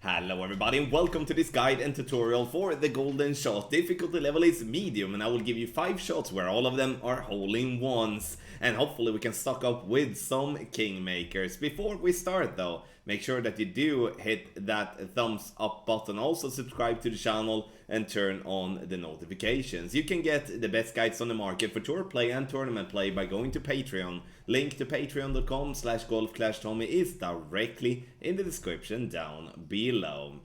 Hello everybody and welcome to this guide and tutorial for the golden shot. Difficulty level is medium and I will give you 5 shots where all of them are hole-in-ones. And hopefully we can stock up with some kingmakers. Before we start though, make sure that you do hit that thumbs up button. Also subscribe to the channel and turn on the notifications. You can get the best guides on the market for tour play and tournament play by going to Patreon. Link to patreon.com/golfclashtommy is directly in the description down below.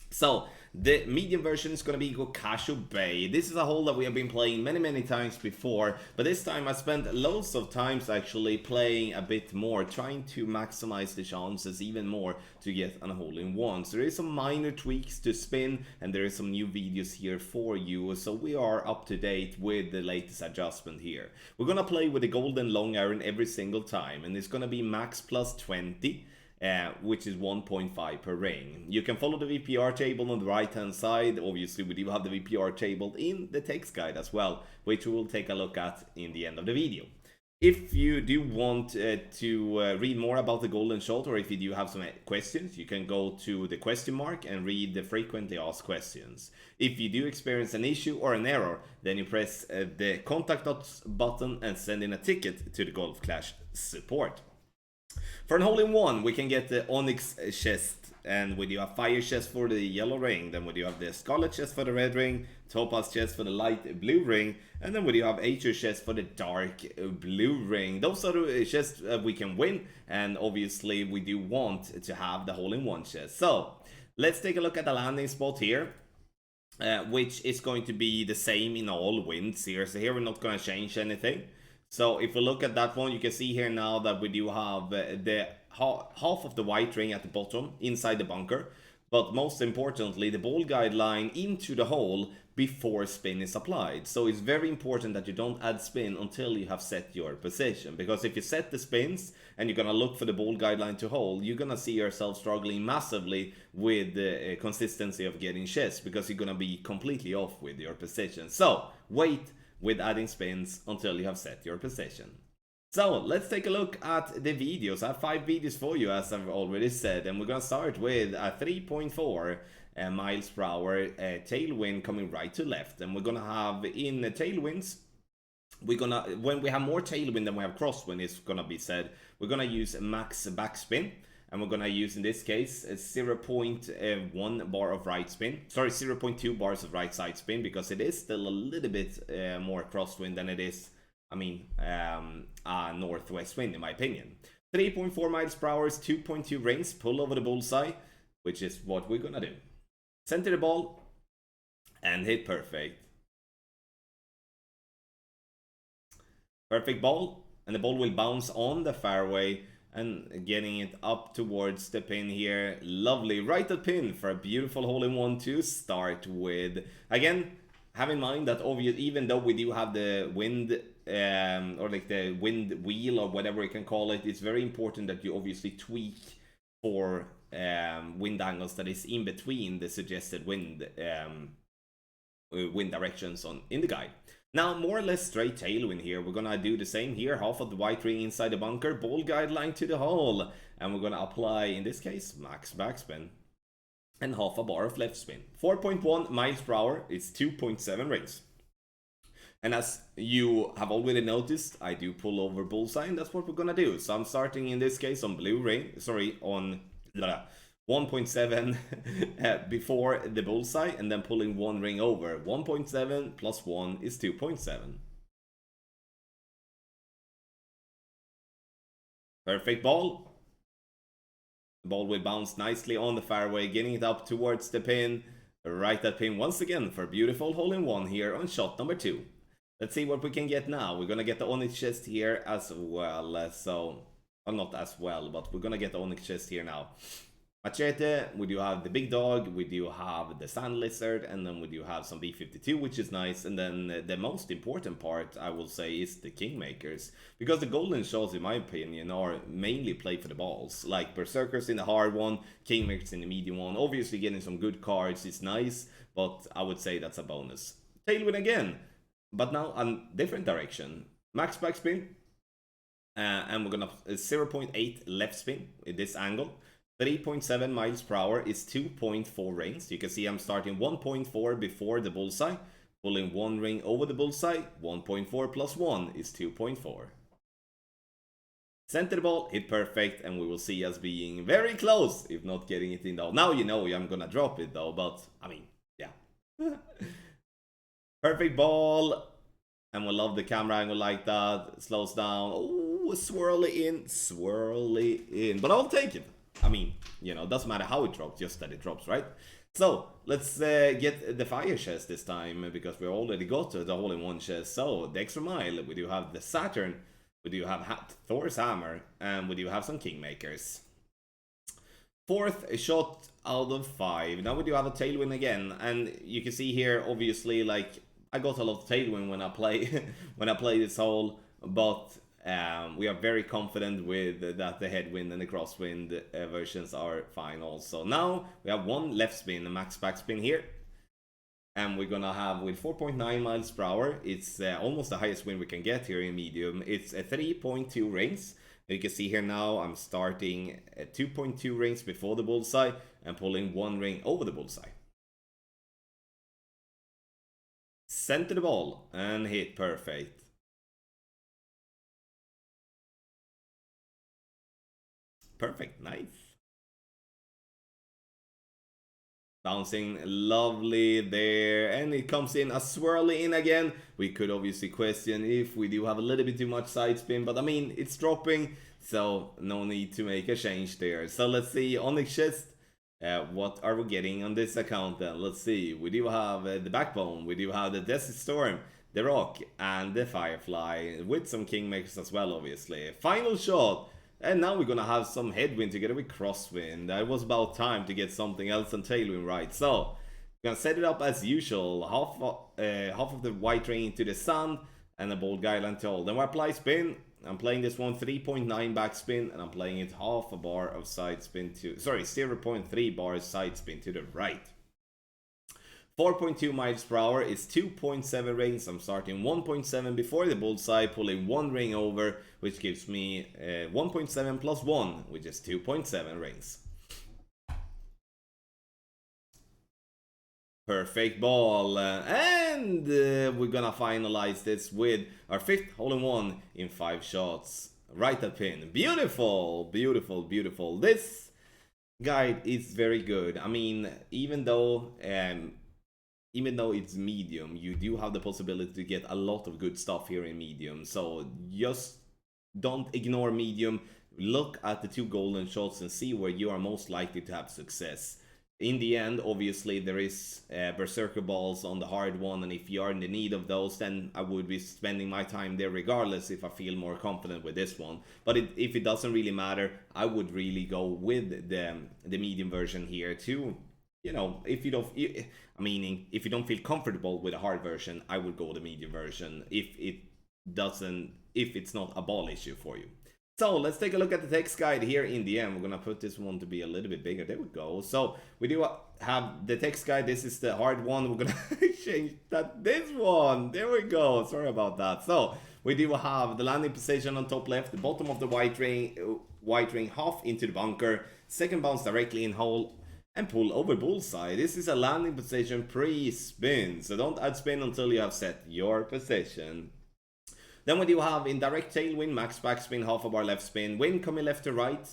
So, the medium version is going to be Gokasho Bay. This is a hole that we have been playing many times before, but this time I spent loads of times actually playing a bit more, trying to maximize the chances even more to get on a hole-in-one. So there is some minor tweaks to spin, and there is some new videos here for you, so we are up to date with the latest adjustment here. We're going to play with the golden long iron every single time, and it's going to be max plus 20. Which is 1.5 per ring. You can follow the VPR table on the right hand side. Obviously we do have the VPR table in the text guide as well, which we will take a look at in the end of the video. If you do want to read more about the golden shot, or if you do have some questions, you can go to the question mark and read the frequently asked questions. If you do experience an issue or an error, then you press the contact us button and send in a ticket to the Golf Clash support. For an hole-in-one, we can get the Onyx chest, and we do have Fire chest for the yellow ring, then we do have the Scarlet chest for the red ring, Topaz chest for the light blue ring, and then we do have HIO chest for the dark blue ring. Those are the chests we can win, and obviously we do want to have the hole-in-one chest. So, let's take a look at the landing spot here. Which is going to be the same in all winds here, so here we're not going to change anything. So if we look at that one, you can see here now that we do have the half of the white ring at the bottom inside the bunker, but most importantly the ball guide line into the hole before spin is applied. So it's very important that you don't add spin until you have set your position, because if you set the spins and you're gonna look for the ball guide line to hole, you're gonna see yourself struggling massively with the consistency of getting chess, because you're gonna be completely off with your position. So wait with adding spins until you have set your position. So let's take a look at the videos. I have 5 videos for you, as I've already said, and we're gonna start with a 3.4 miles per hour tailwind coming right to left, and we're gonna have in the tailwinds, when we have more tailwind than we have crosswind, is gonna be said, we're gonna use max backspin. And we're gonna use in this case 0.1 bar of right spin, sorry, 0.2 bars of right side spin, because it is still a little bit more crosswind than it is, northwest wind in my opinion. 3.4 miles per hour is 2.2 rings, pull over the bullseye, which is what we're gonna do. Center the ball and hit perfect. Perfect ball, and the ball will bounce on the fairway and getting it up towards the pin here. Lovely, right at pin for a beautiful hole-in-one to start with. Again, have in mind that obviously, even though we do have the wind or like the wind wheel or whatever you can call it, it's very important that you obviously tweak for wind angles that is in between the suggested wind directions in the guide. Now, more or less straight tailwind here. We're gonna do the same here. Half of the white ring inside the bunker, ball guide line to the hole, and we're gonna apply, in this case, max backspin and half a bar of left spin. 4.1 miles per hour is 2.7 rings. And as you have already noticed, I do pull over bullseye, and that's what we're gonna do. So I'm starting in this case on blue ring, sorry, on 1.7 before the bullseye, and then pulling 1 ring over. 1.7 plus 1 is 2.7. Perfect ball. The ball will bounce nicely on the fairway, getting it up towards the pin. Right at pin once again for a beautiful hole-in-one here on shot number 2. Let's see what we can get now. We're gonna get the Onyx chest here as well. Well, not as well, but we're gonna get the Onyx chest here now. Machete, we do have the big dog, we do have the sand lizard, and then we do have some B52, which is nice. And then the most important part, I will say, is the kingmakers, because the golden shots, in my opinion, are mainly played for the balls, like Berserkers in the hard one, kingmakers in the medium one. Obviously getting some good cards is nice, but I would say that's a bonus. Tailwind again, but now a different direction. Max backspin, and we're gonna 0.8 left spin in this angle. 3.7 miles per hour is 2.4 rings. You can see I'm starting 1.4 before the bullseye, pulling 1 ring over the bullseye. 1.4 plus 1 is 2.4. Center the ball, hit perfect, and we will see us being very close, if not getting it in though. Now you know I'm gonna drop it though, but I mean, yeah. Perfect ball, and we love the camera angle like that. Slows down. Oh, swirly in. But I'll take it. I mean, you know, doesn't matter how it drops, just that it drops, right? So let's get the fire chest this time, because we already got the hole-in-one chest. So the extra mile, we do have the Saturn. We do have Thor's hammer, and we do have some kingmakers. 4th shot out of 5. Now we do have a tailwind again, and you can see here, obviously, like I got a lot of tailwind when I play when I play this hole, but we are very confident with that the headwind and the crosswind versions are fine also. Now we have 1 left spin, a max backspin here. And we're gonna have with 4.9 miles per hour, it's almost the highest wind we can get here in medium. It's a 3.2 rings. You can see here now I'm starting at 2.2 rings before the bullseye and pulling 1 ring over the bullseye. Center the ball and hit perfect. Perfect, nice. Bouncing lovely there, and it comes in a swirly in again. We could obviously question if we do have a little bit too much side spin, but I mean, it's dropping, so no need to make a change there. So let's see, Onyx chest, what are we getting on this account then? Let's see, we do have the Backbone, we do have the Desert Storm, the Rock, and the Firefly, with some Kingmakers as well, obviously. Final shot. And now we're gonna have some headwind together with crosswind. It was about time to get something else than tailwind right. So, we're gonna set it up as usual. Half of the white ring into the sun and a bold guideline to hold. Then we apply spin. I'm playing this one 3.9 backspin, and I'm playing it half a bar of side spin to, sorry, 0.3 bars side spin to the right. 4.2 miles per hour is 2.7 rings. I'm starting 1.7 before the bullseye, pulling 1 ring over, which gives me 1.7 plus 1, which is 2.7 rings. Perfect ball, and we're gonna finalize this with our 5th hole-in-one in 5 shots. Right at pin. Beautiful, beautiful, beautiful. This guide is very good. I mean, even though it's medium, you do have the possibility to get a lot of good stuff here in medium. So just don't ignore medium. Look at the 2 golden shots and see where you are most likely to have success. In the end, obviously, there is berserker balls on the hard one, and if you are in the need of those, then I would be spending my time there regardless if I feel more confident with this one. But if it doesn't really matter, I would really go with the medium version here too. You know, if you don't, meaning if you don't feel comfortable with a hard version, I would go the medium version if it's not a ball issue for you. So let's take a look at the text guide here in the end. We're gonna put this one to be a little bit bigger. There we go. So we do have the text guide. This is the hard one. We're gonna change that. This one. There we go. Sorry about that. So we do have the landing position on top left, the bottom of the white ring half into the bunker, second bounce directly in hole, and pull over bullseye. This is a landing position pre-spin, so don't add spin until you have set your position. Then we do have in direct tailwind, max backspin, half a bar left spin, wind coming left to right.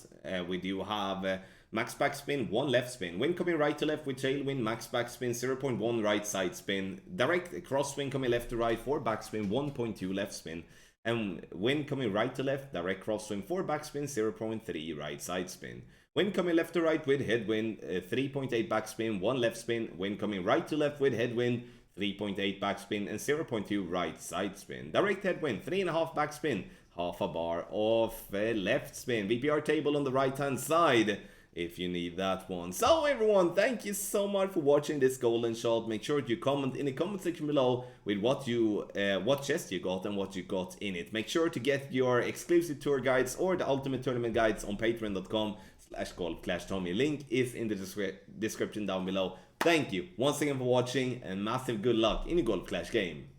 We do have max backspin, 1 left spin, wind coming right to left with tailwind, max backspin, 0.1 right side spin, direct crosswind coming left to right, 4 backspin, 1.2 left spin, and wind coming right to left, direct crosswind, 4 backspin, 0.3 right side spin. Wind coming left to right with headwind, 3.8 backspin, 1 left spin, wind coming right to left with headwind, 3.8 backspin, and 0.2 right side spin. Direct headwind, 3.5 backspin, half a bar of left spin. VPR table on the right hand side if you need that one. So everyone, thank you so much for watching this golden shot. Make sure you comment in the comment section below with what chest you got and what you got in it. Make sure to get your exclusive tour guides or the ultimate tournament guides on patreon.com/golfclashtommy. Link is in the description down below. Thank you once again for watching, and massive good luck in the Golf Clash game.